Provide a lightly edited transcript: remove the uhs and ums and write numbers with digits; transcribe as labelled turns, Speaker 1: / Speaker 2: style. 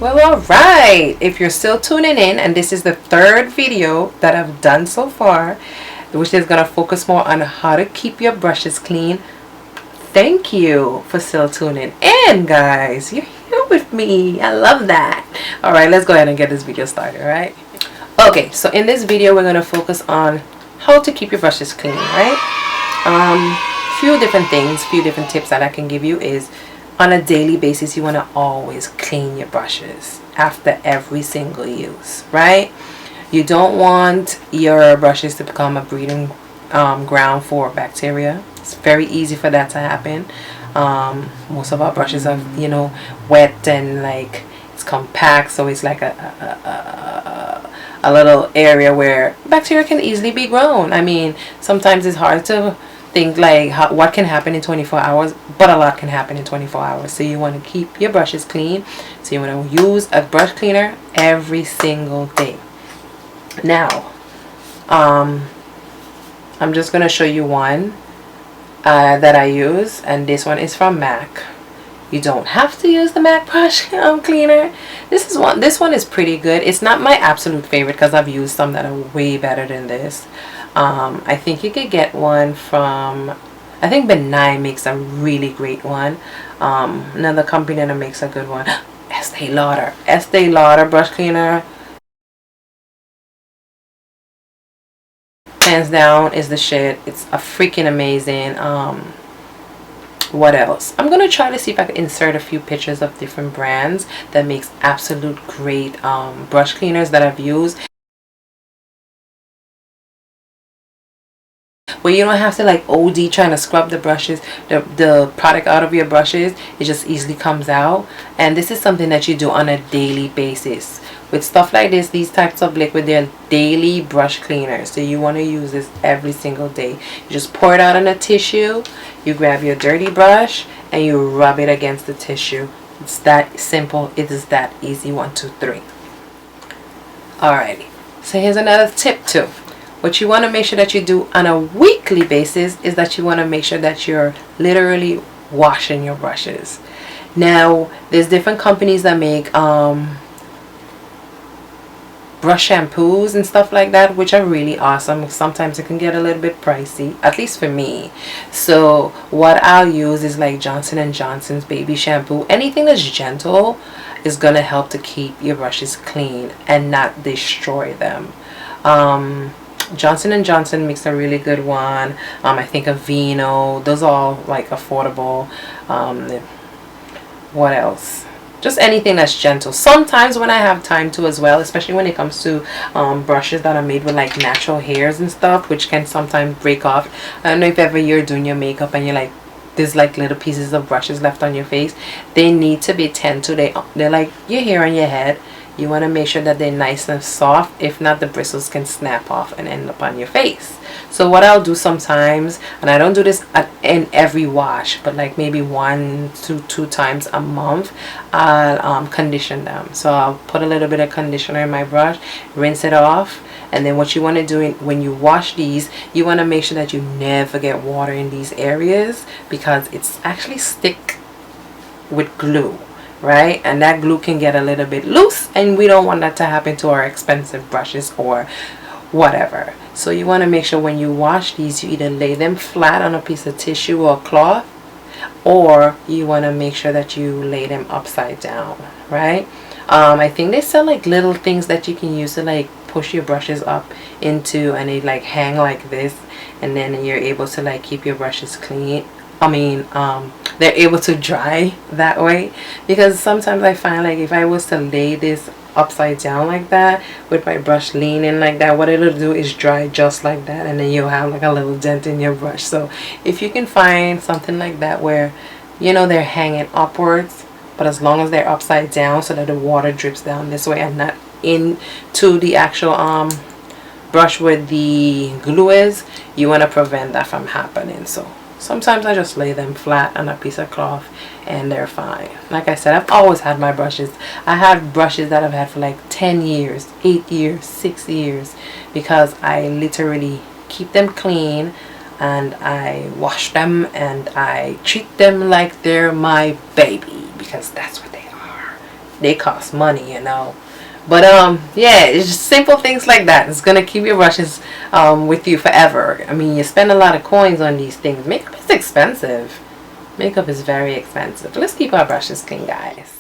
Speaker 1: Well, alright, if you're still tuning in, and this is the third video that I've done so far, which is going to focus more on how to keep your brushes clean, thank you for still tuning in, guys. You're here with me. I love that. Alright, let's go ahead and get this video started, right? Okay, so in this video, we're going to focus on how to keep your brushes clean, right? Few different things, few different tips that I can give you is, on a daily basis, you want to always clean your brushes after every single use, right? You don't want your brushes to become a breeding ground for bacteria. It's very easy for that to happen. Most of our brushes are, you know, wet and like it's compact, so it's like a little area where bacteria can easily be grown. I mean, sometimes it's hard to think like what can happen in 24 hours, but a lot can happen in 24 hours. So you want to keep your brushes clean. So you want to use a brush cleaner every single day. Now, I'm just going to show you one that I use, and this one is from MAC. You don't have to use the MAC brush cleaner. This one is pretty good. It's not my absolute favorite because I've used some that are way better than this. I think you could get one from, I think Benign makes a really great one. Another company that makes a good one, Estee Lauder. Estee Lauder brush cleaner, hands down, is the shit. It's a freaking amazing. What else? I'm gonna try to see if I can insert a few pictures of different brands that makes absolute great brush cleaners that I've used, where you don't have to like OD trying to scrub the brushes, the product out of your brushes. It just easily comes out. And this is something that you do on a daily basis. With stuff like this, these types of liquid, they're daily brush cleaners. So you want to use this every single day. You just pour it out on a tissue, you grab your dirty brush and you rub it against the tissue. It's that simple. It is that easy. 1, 2, 3. Alrighty, so here's another tip too. What you want to make sure that you do on a weekly basis is that you want to make sure that you're literally washing your brushes. Now, there's different companies that make brush shampoos and stuff like that, which are really awesome. Sometimes it can get a little bit pricey, at least for me. So what I'll use is like Johnson & Johnson's baby shampoo. Anything that's gentle is gonna help to keep your brushes clean and not destroy them. Johnson & Johnson makes a really good one. I think Aveeno. Those are all like affordable. What else? Just anything that's gentle. Sometimes when I have time to as well, especially when it comes to brushes that are made with like natural hairs and stuff, which can sometimes break off. I don't know if ever you're doing your makeup and you're like, there's like little pieces of brushes left on your face. They need to be tended to. They're like your hair on your head. You want to make sure that they're nice and soft. If not, the bristles can snap off and end up on your face. So what I'll do sometimes, and I don't do this in every wash, but like maybe 1 to 2 times a month, I'll condition them. So I'll put a little bit of conditioner in my brush, rinse it off, and then what you want to do when you wash these, you want to make sure that you never get water in these areas, because it's actually stick with glue, right? And that glue can get a little bit loose, and we don't want that to happen to our expensive brushes or whatever. So you want to make sure when you wash these, you either lay them flat on a piece of tissue or cloth, or you want to make sure that you lay them upside down, right? I think they sell like little things that you can use to like push your brushes up into, and they like hang like this, and then you're able to like keep your brushes clean. I mean, they're able to dry that way, because sometimes I find like if I was to lay this upside down like that with my brush leaning like that, what it'll do is dry just like that, and then you'll have like a little dent in your brush. So if you can find something like that where, you know, they're hanging upwards, but as long as they're upside down so that the water drips down this way and not into the actual brush where the glue is, you want to prevent that from happening. So sometimes I just lay them flat on a piece of cloth and they're fine. Like I said, I've always had my brushes. I have brushes that I've had for like 10 years, 8 years, 6 years, because I literally keep them clean and I wash them and I treat them like they're my baby, because that's what they are. they cost money, you know. But yeah, it's just simple things like that. It's gonna keep your brushes with you forever. I mean, you spend a lot of coins on these things. Makeup is expensive. Makeup is very expensive. Let's keep our brushes clean, guys.